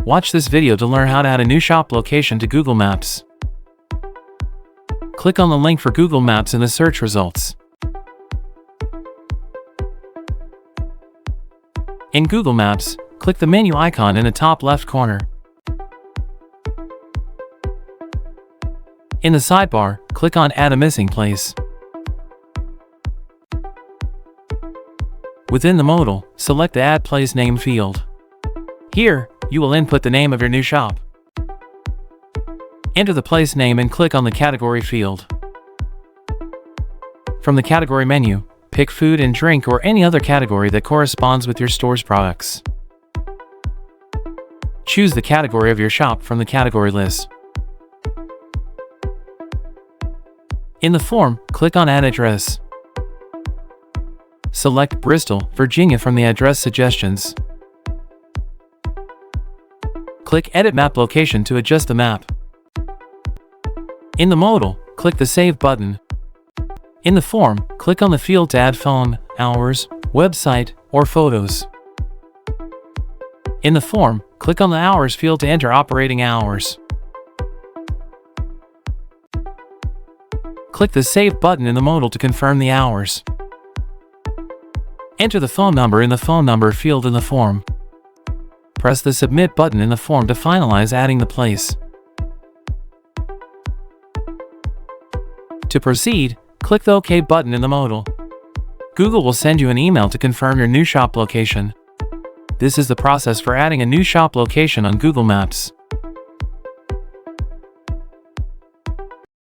Watch this video to learn how to add a new shop location to Google Maps. Click on the link for Google Maps in the search results. In Google Maps, click the menu icon in the top left corner. In the sidebar, click on Add a Missing Place. Within the modal, select the Add Place Name field. Here, you will input the name of your new shop. Enter the place name and click on the Category field. From the category menu, pick food and drink or any other category that corresponds with your store's products. Choose the category of your shop from the category list. In the form, click on Add Address. Select Bristol, Virginia from the address suggestions. Click Edit Map Location to adjust the map. In the modal, click the Save button. In the form, click on the field to add phone, hours, website, or photos. In the form, click on the Hours field to enter operating hours. Click the Save button in the modal to confirm the hours. Enter the phone number in the phone number field in the form. Press the Submit button in the form to finalize adding the place. To proceed, click the OK button in the modal. Google will send you an email to confirm your new shop location. This is the process for adding a new shop location on Google Maps.